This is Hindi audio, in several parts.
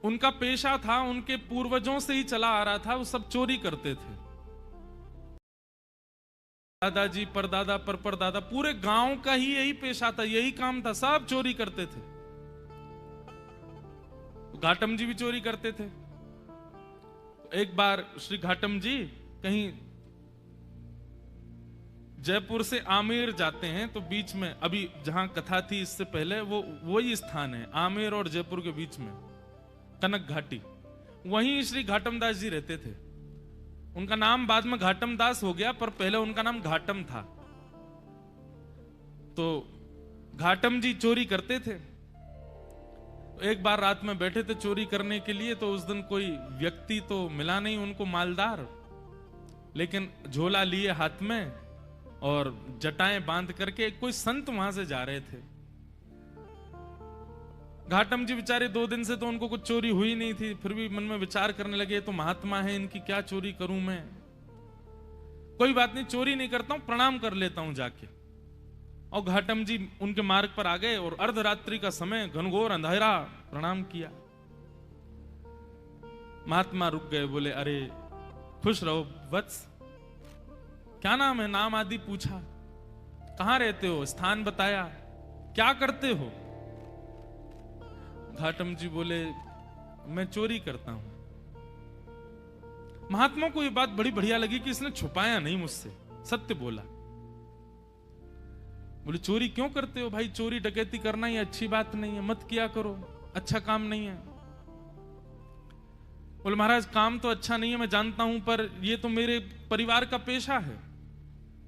उनका पेशा था, उनके पूर्वजों से ही चला आ रहा था, वो सब चोरी करते थे। दादाजी, परदादा, परदादा, पूरे गांव का ही यही पेशा था, यही काम था, सब चोरी करते थे। घाटम जी भी चोरी करते थे। एक बार श्री घाटम जी कहीं जयपुर से आमेर जाते हैं, तो बीच में अभी जहां कथा थी इससे पहले वो वही स्थान है, आमेर और जयपुर के बीच में कनक घाटी, वहीं श्री घाटम दास जी रहते थे। उनका नाम बाद में घाटम दास हो गया, पर पहले उनका नाम घाटम था। तो घाटम जी चोरी करते थे। एक बार रात में बैठे थे चोरी करने के लिए, तो उस दिन कोई व्यक्ति तो मिला नहीं उनको मालदार, लेकिन झोला लिए हाथ में और जटाएं बांध करके कोई संत वहां से जा रहे थे। घाटम जी बेचारे 2 दिन से तो उनको कुछ चोरी हुई नहीं थी, फिर भी मन में विचार करने लगे, तो महात्मा है, इनकी क्या चोरी करूं मैं, कोई बात नहीं, चोरी नहीं करता हूं, प्रणाम कर लेता हूं जाके। और घाटम जी उनके मार्ग पर आ गए और अर्धरात्रि का समय, घनघोर अंधेरा, प्रणाम किया। महात्मा रुक गए, बोले अरे खुश रहो वत्स, क्या नाम है, नाम आदि पूछा, कहां रहते हो, स्थान बताया, क्या करते हो। घाटम जी बोले मैं चोरी करता हूं। महात्मा को यह बात बड़ी बढ़िया लगी कि इसने छुपाया नहीं मुझसे, सत्य बोला। बोले चोरी क्यों करते हो भाई, चोरी डकैती करना ही अच्छी बात नहीं है, मत किया करो, अच्छा काम नहीं है। बोले महाराज काम तो अच्छा नहीं है मैं जानता हूं, पर यह तो मेरे परिवार का पेशा है,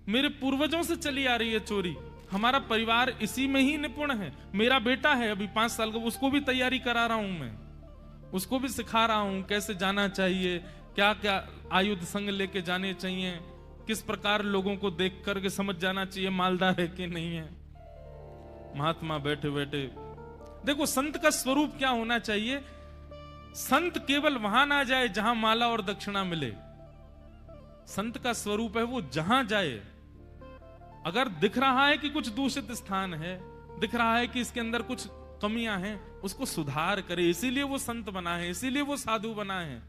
मेरे पूर्वजों से चली आ रही है चोरी, हमारा परिवार इसी में ही निपुण है। मेरा बेटा है अभी 5 साल का, उसको भी तैयारी करा रहा हूं मैं, उसको भी सिखा रहा हूं कैसे जाना चाहिए, क्या क्या आयुध संग लेके जाने चाहिए, किस प्रकार लोगों को देख करके समझ जाना चाहिए मालदार है कि नहीं है। महात्मा बैठे बैठे, देखो संत का स्वरूप क्या होना चाहिए, संत केवल वहां ना जाए जहां माला और दक्षिणा मिले, संत का स्वरूप है वो जहां जाए, अगर दिख रहा है कि कुछ दूषित स्थान है, दिख रहा है कि इसके अंदर कुछ कमियां हैं, उसको सुधार करे, इसीलिए वो संत बना है, इसीलिए वो साधु बना है,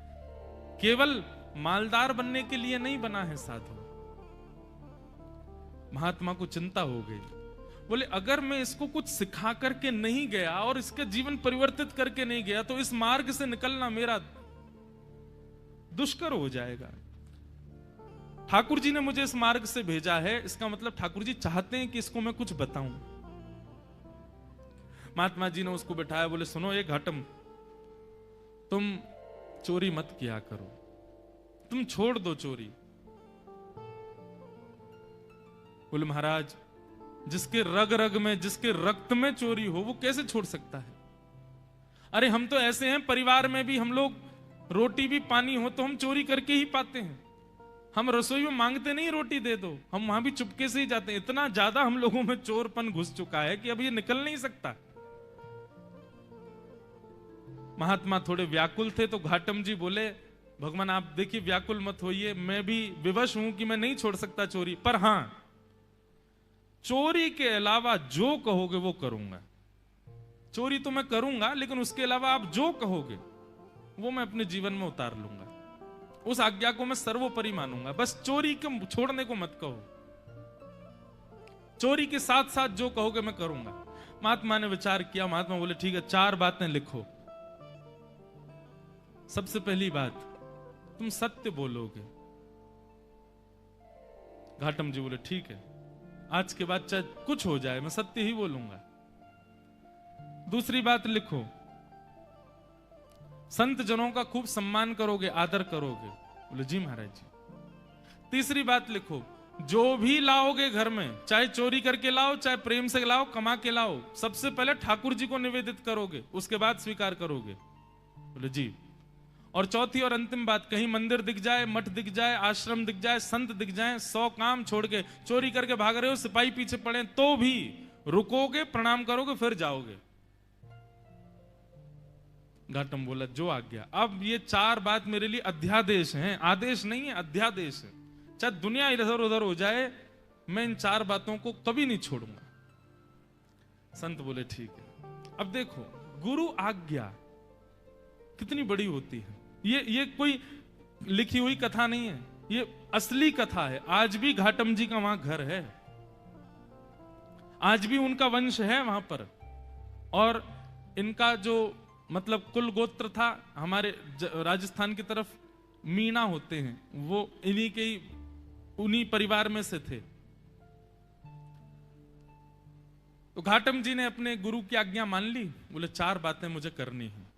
केवल मालदार बनने के लिए नहीं बना है साधु। महात्मा को चिंता हो गई, बोले अगर मैं इसको कुछ सिखा करके नहीं गया और इसका जीवन परिवर्तित करके नहीं गया, तो इस मार्ग से निकलना मेरा दुष्कर हो जाएगा। ठाकुर जी ने मुझे इस मार्ग से भेजा है, इसका मतलब ठाकुर जी चाहते हैं कि इसको मैं कुछ बताऊं। महात्मा जी ने उसको बैठाया, बोले सुनो ये घाटम, तुम चोरी मत किया करो, तुम छोड़ दो चोरी। बोले महाराज जिसके रग रग में, जिसके रक्त में चोरी हो वो कैसे छोड़ सकता है। अरे हम तो ऐसे हैं, परिवार में भी हम लोग रोटी भी पानी हो तो हम चोरी करके ही पाते हैं, हम रसोई में मांगते नहीं रोटी दे दो, हम वहां भी चुपके से ही जाते हैं। इतना ज्यादा हम लोगों में चोरपन घुस चुका है कि अब ये निकल नहीं सकता। महात्मा थोड़े व्याकुल थे, तो घाटम जी बोले भगवान आप देखिए व्याकुल मत होइए, मैं भी विवश हूं कि मैं नहीं छोड़ सकता चोरी, पर हां चोरी के अलावा जो कहोगे वो करूंगा। चोरी तो मैं करूंगा, लेकिन उसके अलावा आप जो कहोगे वो मैं अपने जीवन में उतार लूंगा, उस आज्ञा को मैं सर्वोपरि मानूंगा, बस चोरी को छोड़ने को मत कहो, चोरी के साथ साथ जो कहोगे मैं करूंगा। महात्मा ने विचार किया, महात्मा बोले ठीक है 4 बातें लिखो। सबसे पहली बात, तुम सत्य बोलोगे। घाटम जी बोले ठीक है, आज के बाद चाहे कुछ हो जाए मैं सत्य ही बोलूंगा। दूसरी बात लिखो, संत जनों का खूब सम्मान करोगे, आदर करोगे। बोले जी महाराज जी। तीसरी बात लिखो, जो भी लाओगे घर में, चाहे चोरी करके लाओ, चाहे प्रेम से लाओ, कमा के लाओ, सबसे पहले ठाकुर जी को निवेदित करोगे, उसके बाद स्वीकार करोगे। बोले जी। और चौथी और अंतिम बात, कहीं मंदिर दिख जाए, मठ दिख जाए, आश्रम दिख जाए, संत दिख जाए, 100 काम छोड़ के चोरी करके भाग रहे हो, सिपाही पीछे पड़े तो भी रुकोगे, प्रणाम करोगे, फिर जाओगे। घाटम बोला जो आज्ञा। अब ये 4 बात मेरे लिए अध्यादेश हैं, आदेश नहीं है, अध्यादेश है। चाहे दुनिया इधर उधर हो जाए, मैं इन 4 बातों को कभी नहीं छोड़ूंगा। संत बोले ठीक है। अब देखो, गुरु आज्ञा कितनी बड़ी होती है। ये कोई लिखी हुई कथा नहीं है, ये असली कथा है। आज भी घाटम जी का वहां घर है, आज भी उनका वंश है वहां पर। और इनका जो मतलब कुल गोत्र था, हमारे राजस्थान की तरफ मीणा होते हैं, वो उन्हीं परिवार में से थे। तो घाटम जी ने अपने गुरु की आज्ञा मान ली। बोले 4 बातें मुझे करनी है।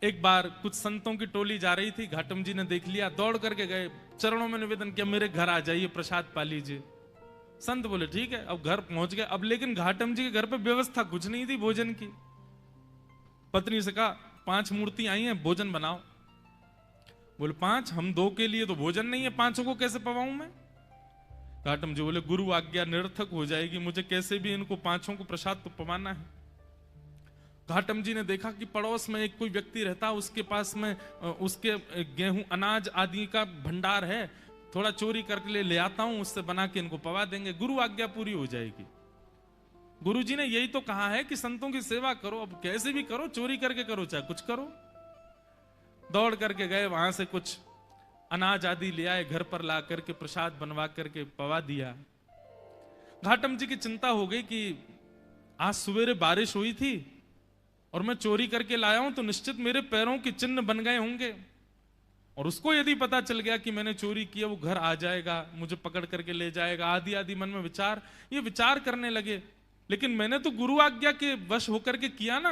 एक बार कुछ संतों की टोली जा रही थी, घाटम जी ने देख लिया, दौड़ करके गए, चरणों में निवेदन किया, मेरे घर आ जाइए, प्रसाद पा लीजिए। संत बोले ठीक है। अब घर पहुंच गए। अब लेकिन घाटम जी के घर पे व्यवस्था कुछ नहीं थी भोजन की। पत्नी से कहा 5 मूर्ति आई हैं, भोजन बनाओ। बोले 5? हम 2 के लिए तो भोजन नहीं है, 5 को कैसे पवाऊं मैं? घाटम जी बोले गुरु आज्ञा निरर्थक हो जाएगी, मुझे कैसे भी इनको 5 को प्रसाद तो पवाना है। घाटम जी ने देखा कि पड़ोस में एक कोई व्यक्ति रहता, उसके पास में उसके गेहूं अनाज आदि का भंडार है, थोड़ा चोरी करके ले आता हूं, उससे बना के इनको पवा देंगे, गुरु आज्ञा पूरी हो जाएगी। गुरुजी ने यही तो कहा है कि संतों की सेवा करो, अब कैसे भी करो, चोरी करके करो चाहे कुछ करो। दौड़ करके गए, वहां से कुछ अनाज आदि ले आए, घर पर ला करके प्रसाद बनवा करके पवा दिया। घाटम जी की चिंता हो गई कि आज सवेरे बारिश हुई थी और मैं चोरी करके लाया हूं तो निश्चित मेरे पैरों के चिन्ह बन गए होंगे, और उसको यदि पता चल गया कि मैंने चोरी किया, वो घर आ जाएगा, मुझे पकड़ करके ले जाएगा, आदि आदि मन में ये विचार करने लगे। लेकिन मैंने तो गुरु आज्ञा के वश होकर के किया ना।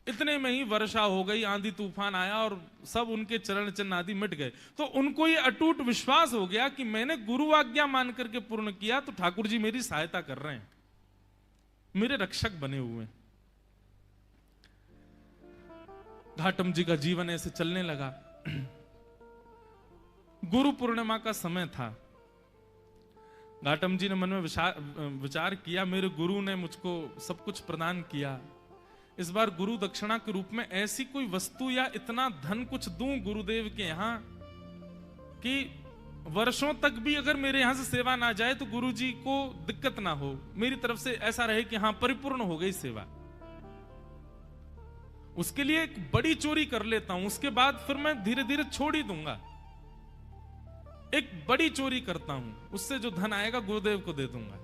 इतने में ही वर्षा हो गई, आंधी तूफान आया और सब उनके चरण चिन्ह आदि मिट गए। तो उनको ये अटूट विश्वास हो गया कि मैंने गुरु आज्ञा मान करके पूर्ण किया, तो ठाकुर जी मेरी सहायता कर रहे हैं, मेरे रक्षक बने हुए। घाटम जी का जीवन ऐसे चलने लगा। गुरु पूर्णिमा का समय था। घाटम जी ने मन में विचार किया, मेरे गुरु ने मुझको सब कुछ प्रदान किया, इस बार गुरु दक्षिणा के रूप में ऐसी कोई वस्तु या इतना धन कुछ दूं गुरुदेव के यहां कि वर्षों तक भी अगर मेरे यहां से सेवा ना जाए तो गुरु जी को दिक्कत ना हो, मेरी तरफ से ऐसा रहे कि हां परिपूर्ण हो गई सेवा। उसके लिए एक बड़ी चोरी कर लेता हूं, उसके बाद फिर मैं धीरे धीरे छोड़ ही दूंगा। एक बड़ी चोरी करता हूं, उससे जो धन आएगा गुरुदेव को दे दूंगा।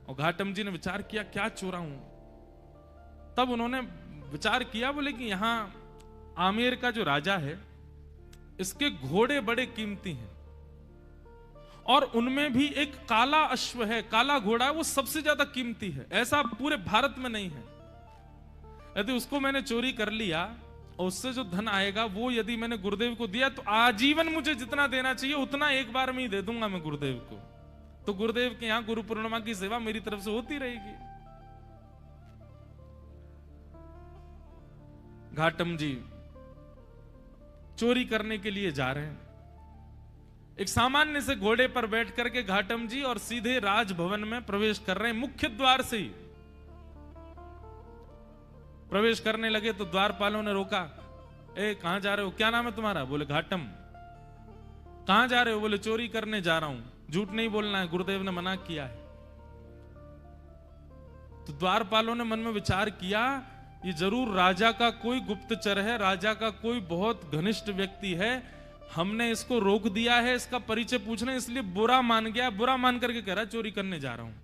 और घाटम जी ने विचार किया क्या चोराऊं। तब उन्होंने विचार किया, बोले कि यहां आमेर का जो राजा है, इसके घोड़े बड़े कीमती हैं और उनमें भी एक काला अश्व है, काला घोड़ा है, वो सबसे ज्यादा कीमती है, ऐसा पूरे भारत में नहीं है। यदि उसको मैंने चोरी कर लिया और उससे जो धन आएगा वो यदि मैंने गुरुदेव को दिया तो आजीवन मुझे जितना देना चाहिए उतना एक बार में ही दे दूंगा मैं गुरुदेव को। तो गुरुदेव के यहां गुरु पूर्णिमा की सेवा मेरी तरफ से होती रहेगी। घाटम जी चोरी करने के लिए जा रहे हैं। एक सामान्य से घोड़े पर बैठ करके घाटम जी और सीधे राजभवन में प्रवेश कर रहे हैं। मुख्य द्वार से ही प्रवेश करने लगे तो द्वारपालों ने रोका, ए कहां जा रहे हो, क्या नाम है तुम्हारा? बोले घाटम। कहां जा रहे हो? बोले चोरी करने जा रहा हूं, झूठ नहीं बोलना है, गुरुदेव ने मना किया है। तो द्वारपालों ने मन में विचार किया, ये जरूर राजा का कोई गुप्तचर है, राजा का कोई बहुत घनिष्ठ व्यक्ति है, हमने इसको रोक दिया है, इसका परिचय पूछने, इसलिए बुरा मान गया, बुरा मान करके कह रहा है चोरी करने जा रहा हूं।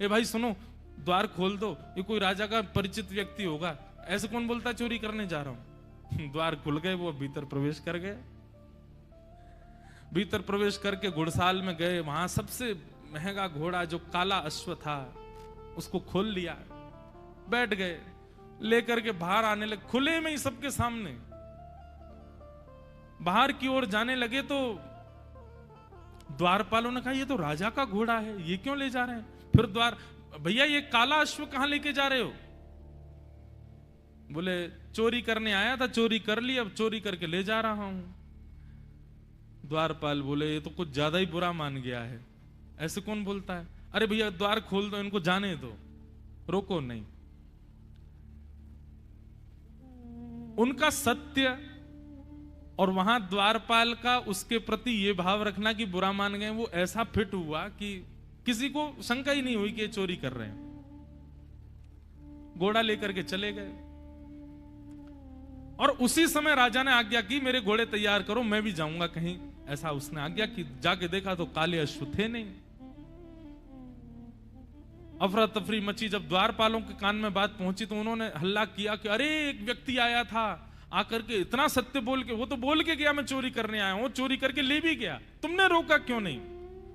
ए भाई सुनो, द्वार खोल दो, ये कोई राजा का परिचित व्यक्ति होगा, ऐसे कौन बोलता है चोरी करने जा रहा हूं। द्वार खुल गए, वो भीतर प्रवेश कर गए। भीतर प्रवेश करके घुड़साल में गए, वहां सबसे महंगा घोड़ा जो काला अश्व था उसको खोल लिया, बैठ गए, लेकर के बाहर आने लगे, खुले में ही सबके सामने बाहर की ओर जाने लगे। तो द्वारपालों ने कहा ये तो राजा का घोड़ा है, ये क्यों ले जा रहे हैं? फिर भैया ये काला अश्व कहां लेके जा रहे हो? बोले चोरी करने आया था, चोरी कर ली, अब चोरी करके ले जा रहा हूं। द्वारपाल बोले ये तो कुछ ज्यादा ही बुरा मान गया है, ऐसे कौन बोलता है? अरे भैया द्वार खोल दो, इनको जाने दो, रोको नहीं। उनका सत्य और वहां द्वारपाल का उसके प्रति ये भाव रखना कि बुरा मान गए, वो ऐसा फिट हुआ कि किसी को शंका ही नहीं हुई कि ये चोरी कर रहे हैं। घोड़ा लेकर के चले गए और उसी समय राजा ने आज्ञा की मेरे घोड़े तैयार करो, मैं भी जाऊंगा कहीं। ऐसा उसने आज्ञा की। जाके देखा तो काले अश्व थे नहीं। अफरा तफरी मची। जब द्वारपालों के कान में बात पहुंची तो उन्होंने हल्ला किया कि अरे एक व्यक्ति आया था, आकर के इतना सत्य बोल के, वो तो बोल के गया मैं चोरी करने आया हूं, चोरी करके ले भी गया, तुमने रोका क्यों नहीं?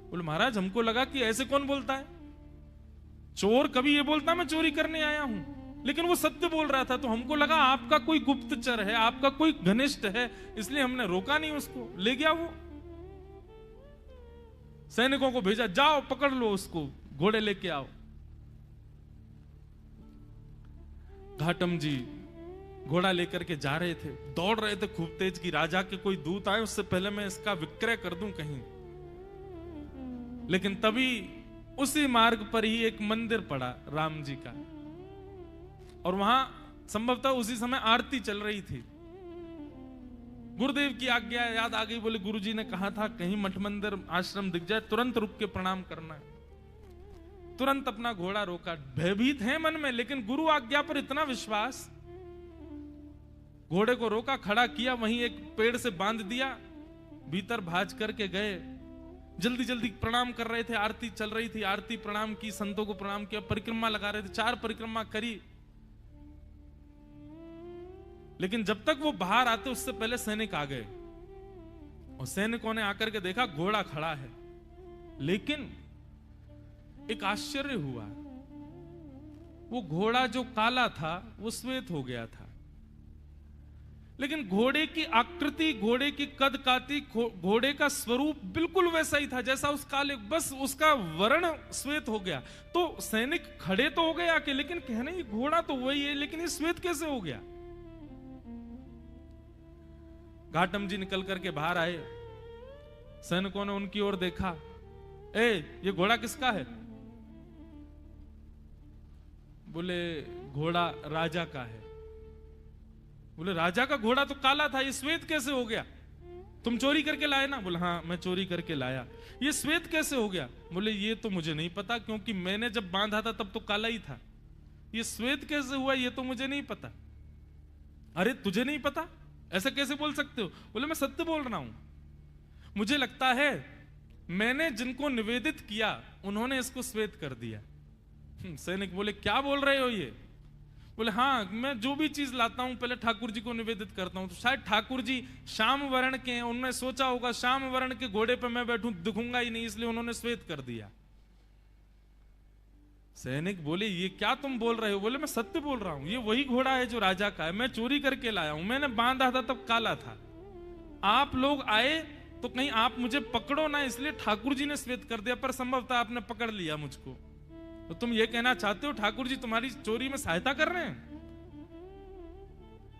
बोले महाराज हमको लगा कि ऐसे कौन बोलता है, चोर कभी ये बोलता मैं चोरी करने आया हूं, लेकिन वो सत्य बोल रहा था तो हमको लगा आपका कोई गुप्तचर है, आपका कोई घनिष्ठ है, इसलिए हमने रोका नहीं उसको, ले गया वो। सैनिकों को भेजा, जाओ पकड़ लो उसको, घोड़े लेके आओ। घाटम जी घोड़ा लेकर के जा रहे थे, दौड़ रहे थे खूब तेज कि राजा के कोई दूत आए उससे पहले मैं इसका विक्रय कर दूं कहीं। लेकिन तभी उसी मार्ग पर ही एक मंदिर पड़ा राम जी का, और वहां संभवतः उसी समय आरती चल रही थी। गुरुदेव की आज्ञा याद आ गई। बोले गुरुजी ने कहा था कहीं मठ मंदिर आश्रम दिख जाए तुरंत रुक के प्रणाम करना है। तुरंत अपना घोड़ा रोका। भयभीत है मन में, लेकिन गुरु आज्ञा पर इतना विश्वास। घोड़े को रोका, खड़ा किया, वहीं एक पेड़ से बांध दिया, भीतर भाज करके गए। जल्दी जल्दी प्रणाम कर रहे थे, आरती चल रही थी, आरती प्रणाम की, संतों को प्रणाम किया, परिक्रमा लगा रहे थे, 4 परिक्रमा करी। लेकिन जब तक वो बाहर आते उससे पहले सैनिक आ गए, और सैनिकों ने आकर के देखा घोड़ा खड़ा है। लेकिन एक आश्चर्य हुआ, वो घोड़ा जो काला था वो श्वेत हो गया था, लेकिन घोड़े की आकृति, घोड़े की कद काठी, घोड़े का स्वरूप बिल्कुल वैसा ही था जैसा उस काले, बस उसका वर्ण श्वेत हो गया। तो सैनिक खड़े तो हो गए आके, लेकिन कहने ये घोड़ा तो वही है, लेकिन ये श्वेत कैसे हो गया? घाटम जी निकल करके बाहर आए, सैनिकों ने उनकी ओर देखा, ये घोड़ा किसका है? बोले घोड़ा राजा का है। बोले राजा का घोड़ा तो काला था, ये श्वेत कैसे हो गया? तुम चोरी करके लाए ना? बोले हाँ मैं चोरी करके लाया। ये श्वेत कैसे हो गया? बोले ये तो मुझे नहीं पता, क्योंकि मैंने जब बांधा था तब तो काला ही था। ये श्वेत कैसे हुआ ये तो मुझे नहीं पता। अरे तुझे नहीं पता, ऐसा कैसे बोल सकते हो? बोले मैं सत्य बोल रहा हूं, मुझे लगता है मैंने जिनको निवेदित किया उन्होंने इसको श्वेत कर दिया। सैनिक बोले क्या बोल रहे हो ये? बोले हाँ मैं जो भी चीज लाता हूं पहले ठाकुर जी को निवेदित करता हूं, तो शायद ठाकुर जी श्याम वर्ण के हैं, उन्होंने सोचा होगा श्याम वर्ण के घोड़े पे मैं बैठूं दिखूंगा ही नहीं, इसलिए उन्होंने श्वेत कर दिया। सैनिक बोले ये क्या तुम बोल रहे हो? बोले मैं सत्य बोल रहा हूं, ये वही घोड़ा है जो राजा का है, मैं चोरी करके लाया हूं, मैंने बांधा था तब काला था, आप लोग आए तो कहीं आप मुझे पकड़ो ना, इसलिए ठाकुर जी ने श्वेत कर दिया, पर संभवतः आपने पकड़ लिया मुझको। तो तुम ये कहना चाहते हो ठाकुर जी तुम्हारी चोरी में सहायता कर रहे हैं?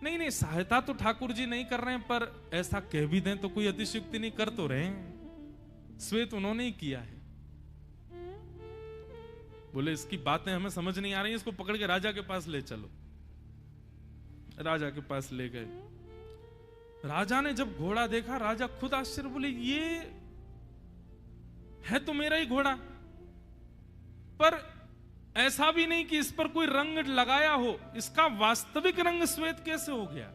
नहीं नहीं, सहायता तो ठाकुर जी नहीं कर रहे हैं, पर ऐसा कह भी दें तो कोई अतिशयोक्ति नहीं, कर तो रहे हैं, श्वेत उन्होंने ही किया है। बोले इसकी बातें हमें समझ नहीं आ रही, इसको पकड़ के राजा के पास ले चलो। राजा के पास ले गए। राजा ने जब घोड़ा देखा, राजा खुद आश्चर्य, बोले ये है तो मेरा ही घोड़ा, पर ऐसा भी नहीं कि इस पर कोई रंग लगाया हो, इसका वास्तविक रंग श्वेत कैसे हो गया?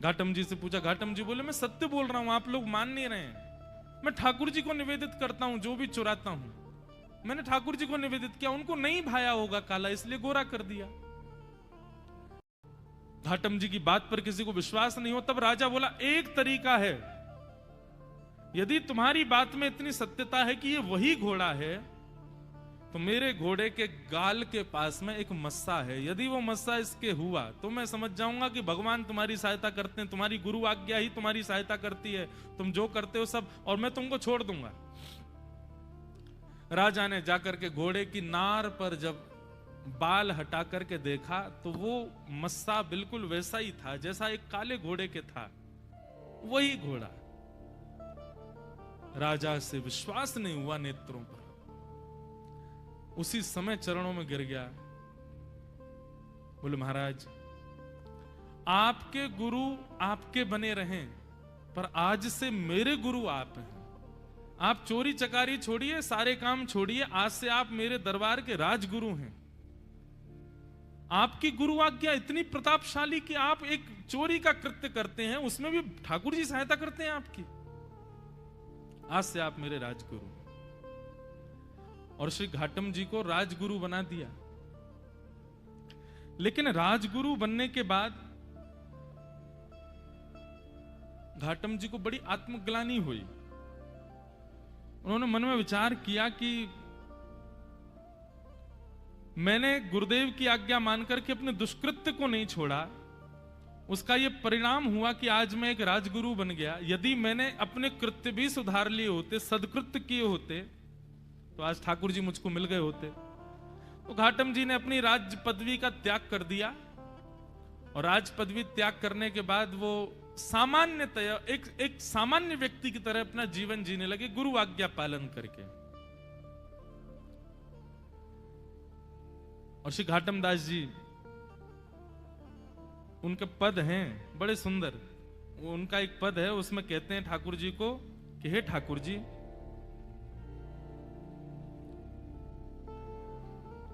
घाटम जी से पूछा, घाटम जी बोले मैं सत्य बोल रहा हूं, आप लोग मान नहीं रहे हैं, मैं ठाकुर जी को निवेदित करता हूं, जो भी चुराता हूं मैंने ठाकुर जी को निवेदित किया, उनको नहीं भाया होगा काला, इसलिए गोरा कर दिया। घाटम जी की बात पर किसी को विश्वास नहीं हो, तब राजा बोला एक तरीका है, यदि तुम्हारी बात में इतनी सत्यता है कि ये वही घोड़ा है, तो मेरे घोड़े के गाल के पास में एक मस्सा है, यदि वो मस्सा इसके हुआ तो मैं समझ जाऊंगा कि भगवान तुम्हारी सहायता करते हैं, तुम्हारी गुरु आज्ञा ही तुम्हारी सहायता करती है, तुम जो करते हो सब, और मैं तुमको छोड़ दूंगा। राजा ने जाकर के घोड़े की नार पर जब बाल हटा करके देखा तो वो मस्सा बिल्कुल वैसा ही था जैसा एक काले घोड़े के था, वही घोड़ा। राजा से विश्वास नहीं हुआ नेत्रों पर, उसी समय चरणों में गिर गया। बोले महाराज आपके गुरु आपके बने रहें, पर आज से मेरे गुरु आप हैं, आप चोरी चकारी छोड़िए, सारे काम छोड़िए, आज से आप मेरे दरबार के राजगुरु हैं। आपकी गुरु आज्ञा इतनी प्रतापशाली कि आप एक चोरी का कृत्य करते हैं, उसमें भी ठाकुर जी सहायता करते हैं आपकी। आज से आप मेरे राजगुरु। और श्री घाटम जी को राजगुरु बना दिया। लेकिन राजगुरु बनने के बाद घाटम जी को बड़ी आत्मग्लानि हुई। उन्होंने मन में विचार किया कि मैंने गुरुदेव की आज्ञा मानकर के अपने दुष्कृत्य को नहीं छोड़ा, उसका यह परिणाम हुआ कि आज मैं एक राजगुरु बन गया। यदि मैंने अपने कृत्य भी सुधार लिए होते, सदकृत्य किए होते, तो आज ठाकुर जी मुझको मिल गए होते। तो घाटम जी ने अपनी राज पदवी का त्याग कर दिया, और राज पदवी त्याग करने के बाद वो सामान्यतया एक सामान्य व्यक्ति की तरह अपना जीवन जीने लगे, गुरु आज्ञा पालन करके। और श्री घाटम दास जी, उनके पद हैं बड़े सुंदर। उनका एक पद है, उसमें कहते हैं ठाकुर जी को कि हे ठाकुर जी,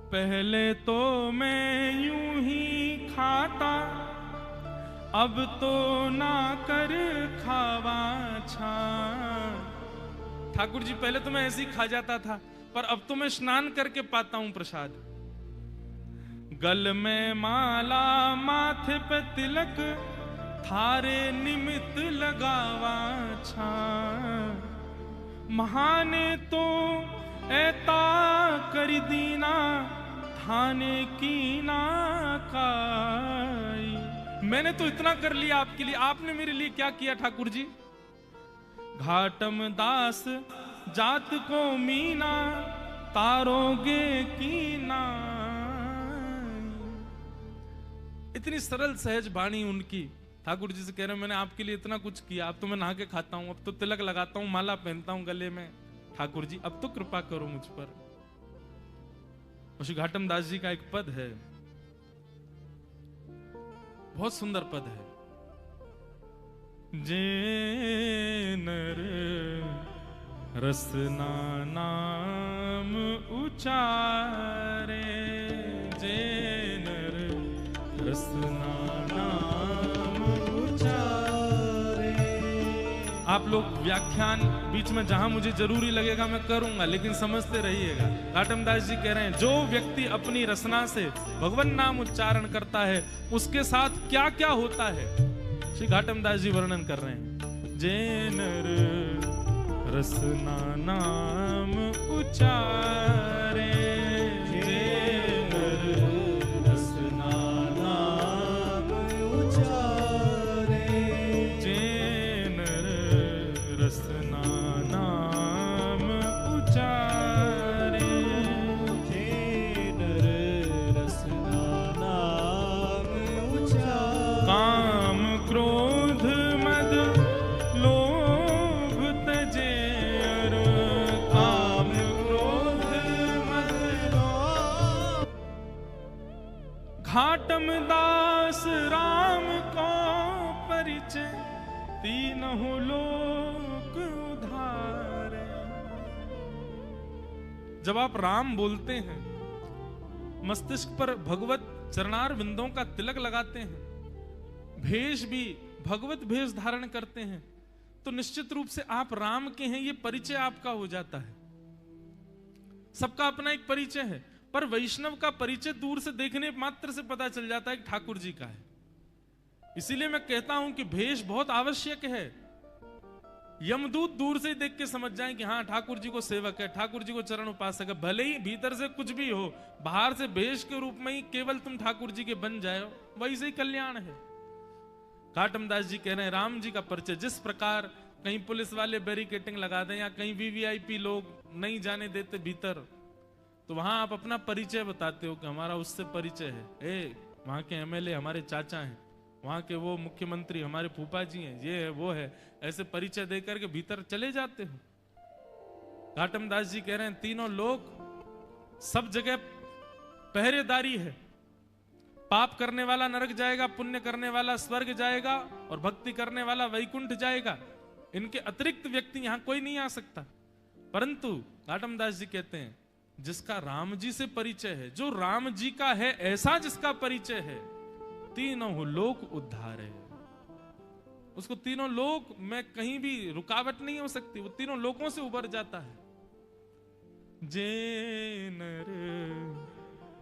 पहले तो मैं यूं ही खाता, अब तो ना कर खावा छान। ठाकुर जी, पहले तो मैं ऐसे ही खा जाता था, पर अब तो मैं स्नान करके पाता हूं प्रसाद। गल में माला, माथे पे तिलक, थारे निमित्त लगावा छान। महाने तो ऐता करी दीना, थाने की ना काई। मैंने तो इतना कर लिया आपके लिए, आपने मेरे लिए क्या किया ठाकुर जी? घाटम दास जात को मीना, तारोगे की ना। इतनी सरल सहज वाणी उनकी। ठाकुर जी से कह रहे हैं मैंने आपके लिए इतना कुछ किया, अब तो मैं नहा के खाता हूं, अब तो तिलक लगाता हूं, माला पहनता हूं गले में। ठाकुर जी अब तो कृपा करो मुझ पर। श्री घाटम दास जी का एक पद है, बहुत सुंदर पद है। जे नर रसना नाम उचारे, जे नर रसना नाम उचारे। आप लोग व्याख्यान बीच में जहां मुझे जरूरी लगेगा मैं करूंगा, लेकिन समझते रहिएगा। घाटम दास जी कह रहे हैं जो व्यक्ति अपनी रसना से भगवान नाम उच्चारण करता है, उसके साथ क्या क्या होता है श्री घाटम दास जी वर्णन कर रहे हैं। जे नर रसना नाम उच्चारे, जे नर रसना नाम उच्चारे, जे नर रसना नाम उच्चारे, जे नर रसना नाम उच्चारे। काम क्रोध मद लोभ तजे, काम क्रोध मद लोभ। घाटम दास राम को परिचय, तीनों लोक उधारे। जब आप राम बोलते हैं, मस्तिष्क पर भगवत चरणार बिंदों का तिलक लगाते हैं, भेष भी भगवत भेष धारण करते हैं, तो निश्चित रूप से आप राम के हैं, ये परिचय आपका हो जाता है। सबका अपना एक परिचय है, पर वैष्णव का परिचय दूर से देखने मात्र से पता चल जाता है कि ठाकुर जी का है। इसीलिए मैं कहता हूं कि भेष बहुत आवश्यक है। यमदूत दूर से ही देख के समझ जाएं कि हाँ ठाकुर जी को सेवक है, ठाकुर जी को चरण उपासक है। भले ही भीतर से कुछ भी हो, बाहर से भेष के रूप में ही केवल तुम ठाकुर जी के बन जाओ, वही से ही कल्याण है। घाटम दास जी कह रहे हैं राम जी का परिचय, जिस प्रकार कहीं पुलिस वाले बैरिकेटिंग लगा दें या कहीं वीवीआईपी लोग नहीं जाने देते भीतर, तो वहां आप अपना परिचय बताते हो कि हमारा उससे परिचय है। वहां के एमएलए हमारे चाचा हैं, वहां के वो मुख्यमंत्री हमारे फूफा जी हैं, ये है वो है, ऐसे परिचय देकर के भीतर चले जाते हो। घाटम दास जी कह रहे हैं तीनों लोग सब जगह पहरेदारी है। पाप करने वाला नरक जाएगा, पुण्य करने वाला स्वर्ग जाएगा, और भक्ति करने वाला वैकुंठ जाएगा। इनके अतिरिक्त व्यक्ति यहां कोई नहीं आ सकता। परंतु घाटमदास जी कहते हैं जिसका राम जी से परिचय है, जो राम जी का है ऐसा जिसका परिचय है, तीनों लोक उद्धार है। उसको तीनों लोक में कहीं भी रुकावट नहीं हो सकती, वो तीनों लोकों से उबर जाता है। जे नर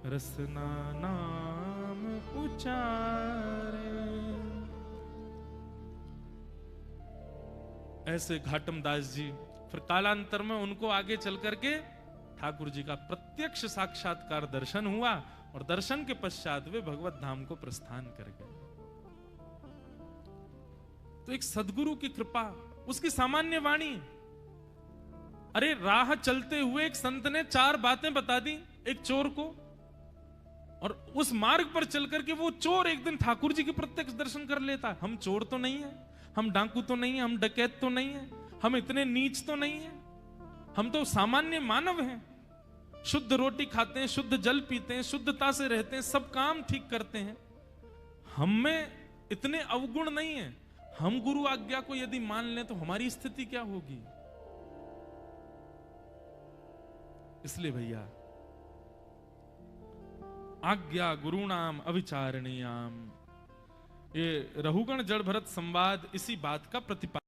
रसना नाम उचारे, ऐसे घाटमदास जी फिर कालांतर में उनको आगे चल करके ठाकुर जी का प्रत्यक्ष साक्षात्कार दर्शन हुआ और दर्शन के पश्चात वे भगवत धाम को प्रस्थान कर गए। तो एक सदगुरु की कृपा, उसकी सामान्य वाणी। अरे राह चलते हुए एक संत ने 4 बातें बता दी एक चोर को, और उस मार्ग पर चल करके वो चोर एक दिन ठाकुर जी के प्रत्यक्ष दर्शन कर लेता। हम चोर तो नहीं है, हम डाकू तो नहीं है, हम डकैत तो नहीं है, हम इतने नीच तो नहीं है, हम तो सामान्य मानव हैं, शुद्ध रोटी खाते हैं, शुद्ध जल पीते हैं, शुद्धता से रहते हैं, सब काम ठीक करते हैं, हम में इतने अवगुण नहीं है। हम गुरु आज्ञा को यदि मान लें तो हमारी स्थिति क्या होगी। इसलिए भैया आज्ञा गुरुणाम अविचारणीयाम, ये रहुगण जड़ भरत संवाद इसी बात का प्रतिपादन